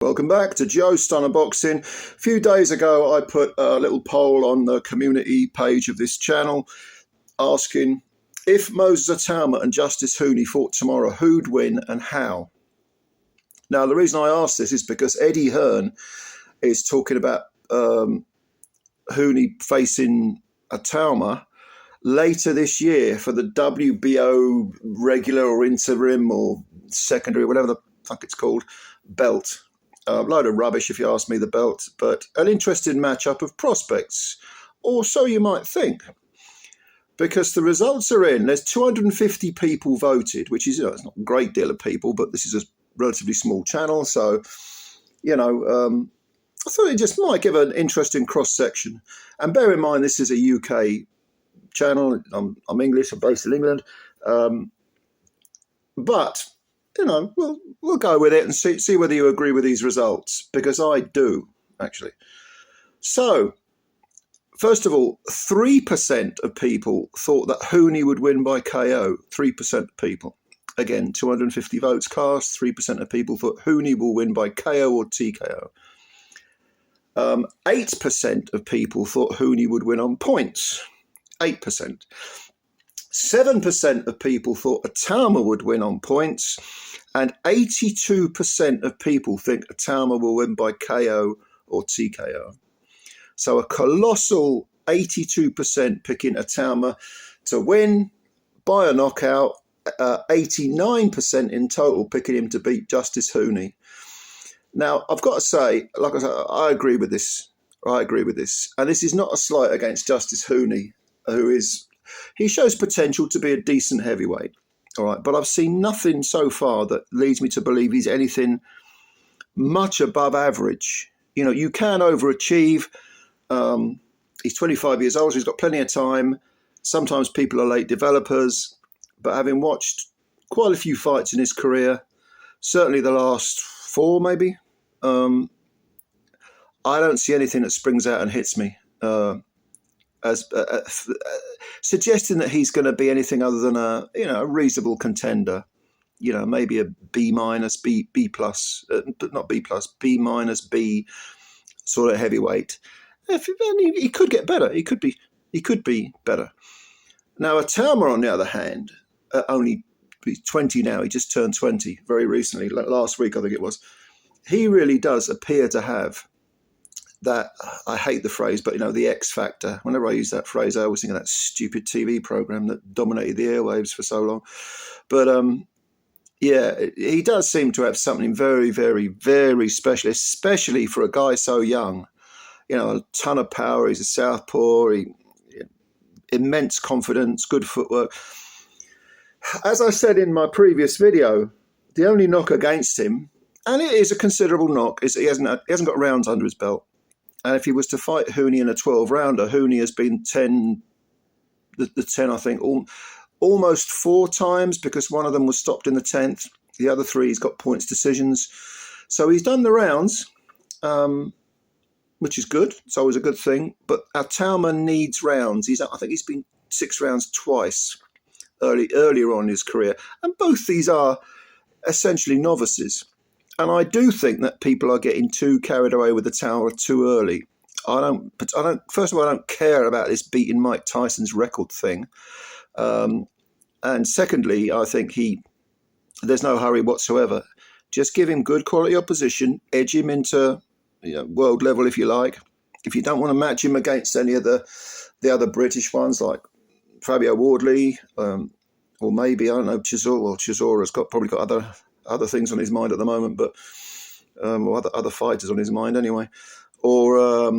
Welcome back to Joe Stunner Boxing. A few days ago, I put a little poll on the community page of this channel asking if Moses Itauma and Justice Huni fought tomorrow, who'd win and how? Now, the reason I asked this is because Eddie Hearn is talking about Huni facing Itauma later this year for the WBO regular or interim or secondary, whatever the fuck it's called, belt. A load of rubbish, if you ask me, the belt, but an interesting matchup of prospects, or so you might think, because the results are in. There's 250 people voted, which is, it's not a great deal of people, but this is a relatively small channel, so, I thought it just might give an interesting cross-section. And bear in mind, this is a UK channel. I'm English, I'm based in England, but we'll go with it and see whether you agree with these results, because I do, actually. So, first of all, 3% of people thought that Huni would win by KO. 3% of people. Again, 250 votes cast. 3% of people thought Huni will win by KO or TKO. 8% of people thought Huni would win on points. 8%. 7% of people thought Itauma would win on points, and 82% of people think Itauma will win by KO or TKO. So a colossal 82% picking Itauma to win by a knockout, 89% in total picking him to beat Justice Huni. Now, I've got to say, like I said, I agree with this. And this is not a slight against Justice Huni, he shows potential to be a decent heavyweight, all right, but I've seen nothing so far that leads me to believe he's anything much above average. You can overachieve. He's 25 years old, so he's got plenty of time. Sometimes people are late developers, but having watched quite a few fights in his career, certainly the last 4 maybe, I don't see anything that springs out and hits me as suggesting that he's going to be anything other than a reasonable contender. Maybe a B minus, B plus, not B plus, B minus, B sort of heavyweight. He could get better. He could be better. Now, Itauma, on the other hand, he's 20 now. He just turned 20 very recently, last week I think it was. He really does appear to have that, I hate the phrase, but the X factor. Whenever I use that phrase, I always think of that stupid TV program that dominated the airwaves for so long. But he does seem to have something very, very, very special, especially for a guy so young. A ton of power. He's a southpaw. Immense confidence, good footwork. As I said in my previous video, the only knock against him, and it is a considerable knock, is he hasn't got rounds under his belt. And if he was to fight Huni in a 12-rounder, Huni has been 10, I think, almost 4 times, because one of them was stopped in the 10th. The other 3, he's got points decisions. So he's done the rounds, which is good. It's always a good thing. But Itauma needs rounds. I think he's been 6 rounds twice earlier on in his career. And both these are essentially novices. And I do think that people are getting too carried away with Itauma too early. First of all, I don't care about this beating Mike Tyson's record thing. And secondly, I think there's no hurry whatsoever. Just give him good quality opposition, edge him into world level if you like. If you don't want to match him against any of the other British ones like Fabio Wardley, or maybe, I don't know, Chisora. Well, Chisora's probably got other things on his mind at the moment, but or other fighters on his mind anyway. Or I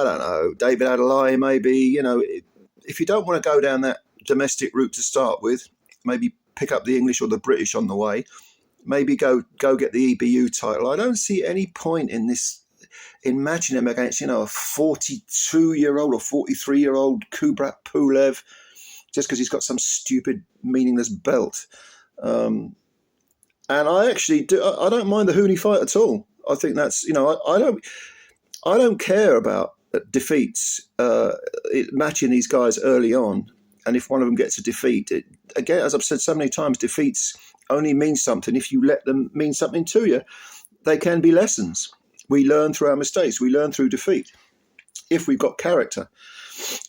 don't know, David Adelaide maybe. If you don't want to go down that domestic route to start with, maybe pick up the English or the British on the way. Maybe go get the EBU title. I don't see any point in matching him against a 42-year-old or 43-year-old Kubrat Pulev just because he's got some stupid meaningless belt. And I actually don't mind the Huni fight at all. I think that's, I don't care about defeats, matching these guys early on. And if one of them gets a defeat, again, as I've said so many times, defeats only mean something if you let them mean something to you. they can be lessons. We learn through our mistakes. We learn through defeat if we've got character.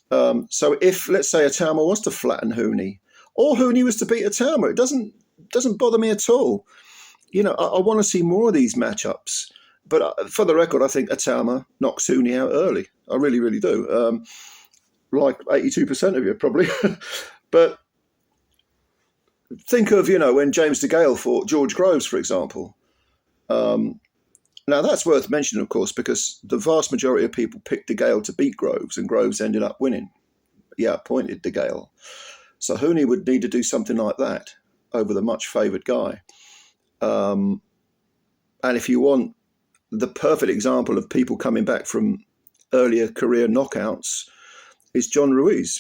So if, let's say, Itauma was to flatten Huni, or Huni was to beat Itauma, it doesn't bother me at all. You know, I want to see more of these matchups. But for the record, I think Itauma knocks Huni out early. I really, really do. Like 82% of you, probably. But think of, you know, when James DeGale fought George Groves, for example. Now, that's worth mentioning, of course, because the vast majority of people picked DeGale to beat Groves, and Groves ended up winning. He outpointed DeGale. So Huni would need to do something like that over the much favoured guy. And if you want the perfect example of people coming back from earlier career knockouts, is John Ruiz,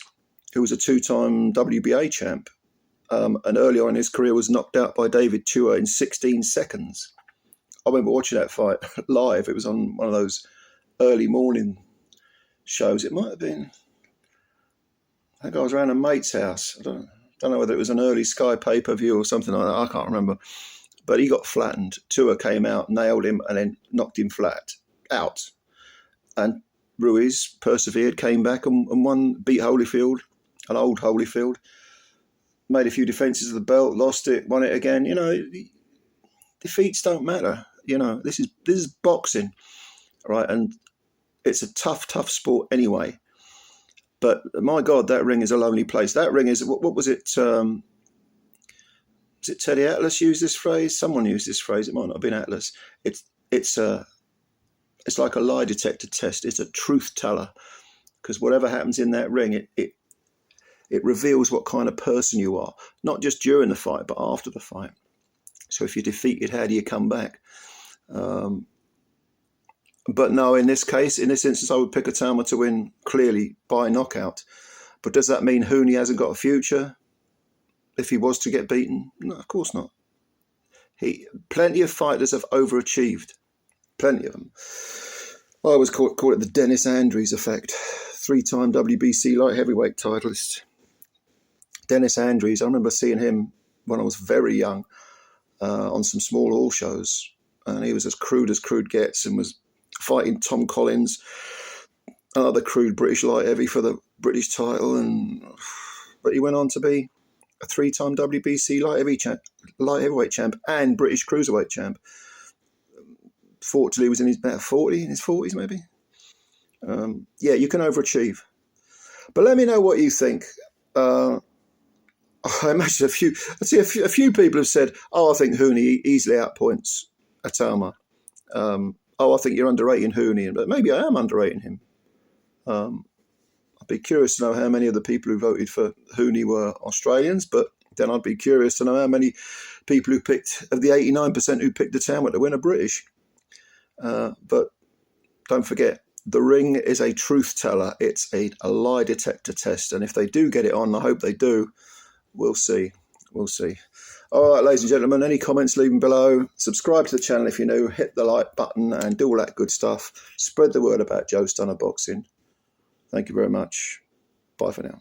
who was a two-time WBA champ. And earlier in his career was knocked out by David Chua in 16 seconds. I remember watching that fight live. It was on one of those early morning shows. It might have been, I think I was around a mate's house. I don't know whether it was an early Sky pay-per-view or something like that. I can't remember. But he got flattened. Chua came out, nailed him, and then knocked him flat out. And Ruiz persevered, came back and won, beat Holyfield, an old Holyfield. Made a few defences of the belt, lost it, won it again. You know, defeats don't matter. You know, this is boxing, right? And it's a tough sport anyway. But my God, that ring is a lonely place. That ring is, what was it? Was it Teddy Atlas used this phrase? Someone used this phrase. It might not have been Atlas. It's like a lie detector test. It's a truth teller, because whatever happens in that ring, it reveals what kind of person you are, not just during the fight, but after the fight. So if you're defeated, how do you come back? But no, in this case, in this instance, I would pick Itauma to win clearly by knockout. But does that mean Huni hasn't got a future if he was to get beaten? No, of course not. Plenty of fighters have overachieved. Plenty of them. I always call it the Dennis Andrews effect. 3-time WBC light heavyweight titleist. Dennis Andrews, I remember seeing him when I was very young on some small hall shows, and he was as crude gets, and was fighting Tom Collins, another crude British light heavy for the British title, but he went on to be a 3-time WBC light heavyweight champ and British cruiserweight champ. Fought till he was in his 40s maybe. Yeah, you can overachieve. But let me know what you think. I imagine a few people have said, "Oh, I think Huni easily outpoints Itauma." "Oh, I think you're underrating Huni," but maybe I am underrating him. I'd be curious to know how many of the people who voted for Huni were Australians, but then I'd be curious to know how many people of the 89% who picked Itauma to win are British. But don't forget, the ring is a truth teller. It's a lie detector test. And if they do get it on, I hope they do, we'll see. We'll see. All right, ladies and gentlemen, any comments, leave them below. Subscribe to the channel if you're new. Hit the like button and do all that good stuff. Spread the word about Joe Stunner Boxing. Thank you very much. Bye for now.